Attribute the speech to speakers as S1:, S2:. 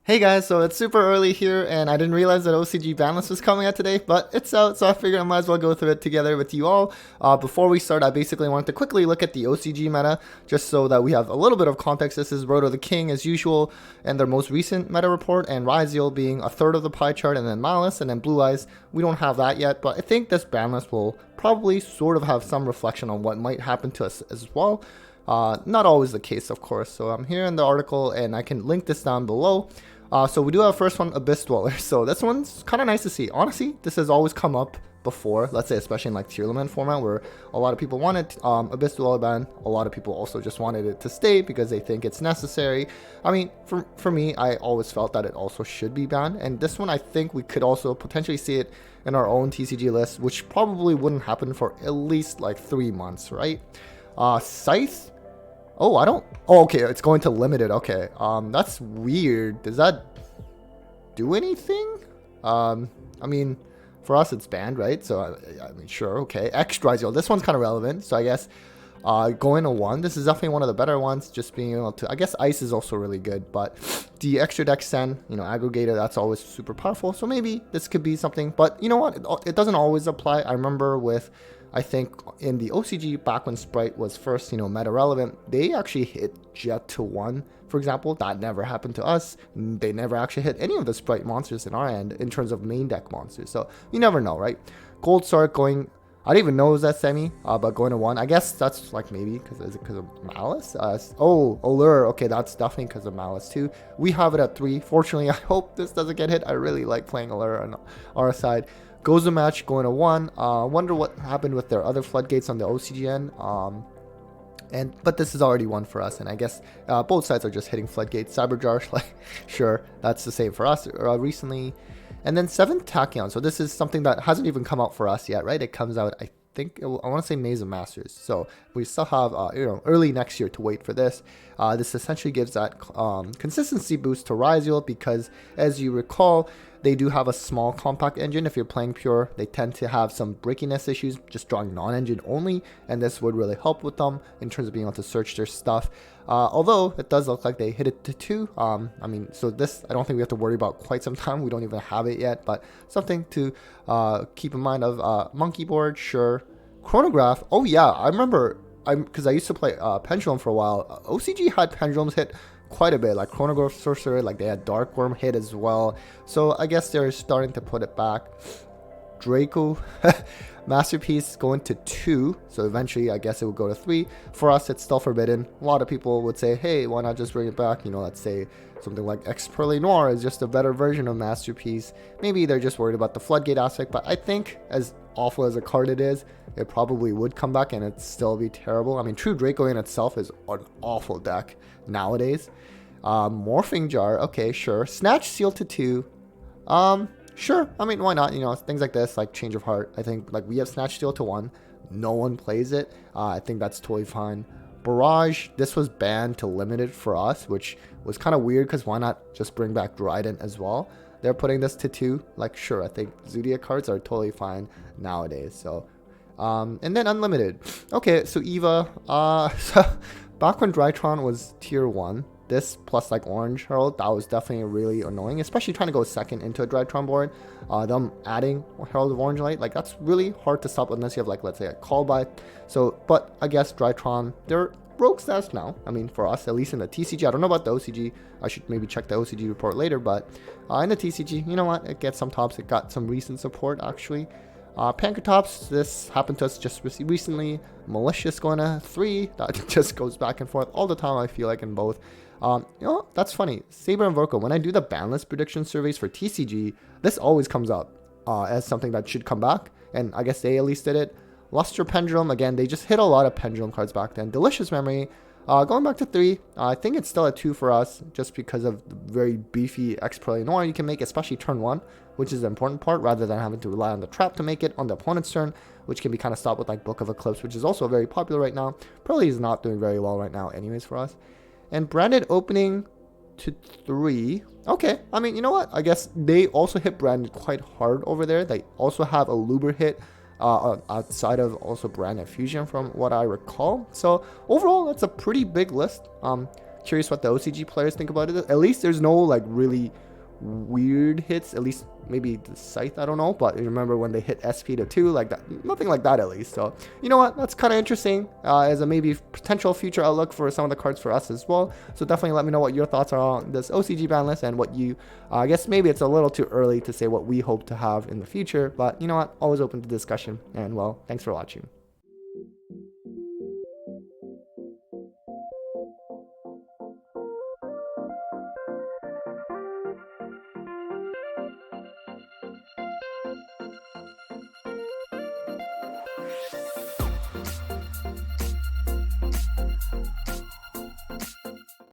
S1: Hey guys, so it's super early here, and I didn't realize that OCG ban list was coming out today, but it's out, so I figured I might as well go through it together with you all. Before we start, I basically wanted to quickly look at the OCG meta, just so that we have a little bit of context. This is Roto the King, as usual, and their most recent meta report, and Ryzeal being a third of the pie chart, and then Maliss, and then Blue Eyes. We don't have that yet, but I think this ban list will probably sort of have some reflection on what might happen to us as well. Not always the case, of course, so I'm here in the article, and I can link this down below. So we do have first one, Abyss Dweller. So this one's kind of nice to see. Honestly, this has always come up before, let's say especially in like tier lament format where a lot of people wanted Abyss Dweller ban. A lot of people also just wanted it to stay because they think it's necessary. I mean, for me, I always felt that it also should be banned. And this one, I think we could also potentially see it in our own TCG list, which probably wouldn't happen for at least like 3 months, right? Scythe. Oh, I don't. Oh, okay. It's going to limited. Okay. That's weird. Does that do anything? I mean, for us it's banned, right? So I mean, sure. Okay. Extra Ryzeal. This one's kind of relevant. So I guess going to 1. This is definitely one of the better ones. Just being able to. I guess Ice is also really good, but the extra deck send, aggregator, that's always super powerful. So maybe this could be something. But you know what? It doesn't always apply. I remember with. I think in the OCG, back when Sprite was first, meta relevant, they actually hit Jet to 1, for example. That never happened to us. They never actually hit any of the Sprite monsters in our end in terms of main deck monsters. So you never know, right? Gold Shark going, I didn't even know it was that semi, but going to 1. I guess that's like maybe because of Maliss? Allure. Okay, that's definitely because of Maliss too. We have it at 3. Fortunately, I hope this doesn't get hit. I really like playing Allure on our side. Goes a match going to 1. Wonder what happened with their other floodgates on the OCGN. But this is already 1 for us, and I guess both sides are just hitting floodgates. Cyberjar, like sure, that's the same for us recently. And then 7th Tachyon. So this is something that hasn't even come out for us yet, right? It comes out, I think, I want to say Maze of Masters. So we still have early next year to wait for this. This essentially gives that consistency boost to Ryzeal because, as you recall, they do have a small compact engine. If you're playing pure, they tend to have some breakiness issues just drawing non-engine only, and this would really help with them in terms of being able to search their stuff. Although it does look like they hit it to 2. I mean, so this I don't think we have to worry about quite some time. We don't even have it yet, but something to keep in mind of. Monkey board, sure. Chronograph. Oh yeah, I remember. Because I used to play Pendulum for a while. OCG had Pendulums hit quite a bit, like Chronograph Sorcerer, like they had Dark Worm hit as well. So I guess they're starting to put it back. Draco Masterpiece going to 2, so eventually I guess it would go to 3. For us, it's still forbidden. A lot of people would say, hey, why not just bring it back? Let's say something like Expertly Noir is just a better version of Masterpiece. Maybe they're just worried about the floodgate aspect, but I think as awful as a card it is, it probably would come back and it'd still be terrible. I mean, True Draco in itself is an awful deck nowadays. Morphing Jar, okay, sure. Snatch Seal to 2. Sure. I mean, why not? Things like this, like Change of Heart. I think like we have Snatch Steel to 1. No one plays it. I think that's totally fine. Barrage, this was banned to limited for us, which was kind of weird because why not just bring back Dryden as well? They're putting this to 2. Like, sure, I think Zodiac cards are totally fine nowadays. So, and then Unlimited. Okay, so Eva, so back when Drytron was tier 1, this plus like Orange Herald, that was definitely really annoying, especially trying to go second into a Drytron board. Them adding Herald of Orange Light, like that's really hard to stop unless you have like, let's say, a call by. So, but I guess Drytron, they're rogue stats now. I mean, for us, at least in the TCG, I don't know about the OCG. I should maybe check the OCG report later, but in the TCG, you know what? It gets some tops. It got some recent support actually. Pankratops, this happened to us just recently. Malicious going to 3. That just goes back and forth all the time, I feel like, in both. That's funny. Saber and Vorko, when I do the ban list prediction surveys for TCG, this always comes up as something that should come back. And I guess they at least did it. Luster Pendulum, again, they just hit a lot of Pendulum cards back then. Delicious Memory, going back to 3. I think it's still a 2 for us just because of the very beefy Expertly Noir you can make, especially turn 1, which is the important part, rather than having to rely on the trap to make it on the opponent's turn, which can be kind of stopped with like Book of Eclipse, which is also very popular right now. Probably is not doing very well right now anyways for us. And Branded opening to 3. Okay, I mean, you know what? I guess they also hit Branded quite hard over there. They also have a Luber hit outside of also Branded Fusion from what I recall. So overall, that's a pretty big list. Curious what the OCG players think about it. At least there's no like really weird hits, at least maybe the Scythe, I don't know, but remember when they hit SP to 2 like that, nothing like that at least. So you know what, that's kind of interesting as a maybe potential future outlook for some of the cards for us as well. So definitely let me know what your thoughts are on this OCG ban list and what you I guess maybe it's a little too early to say what we hope to have in the future, but you know what, always open to discussion. And well, thanks for watching.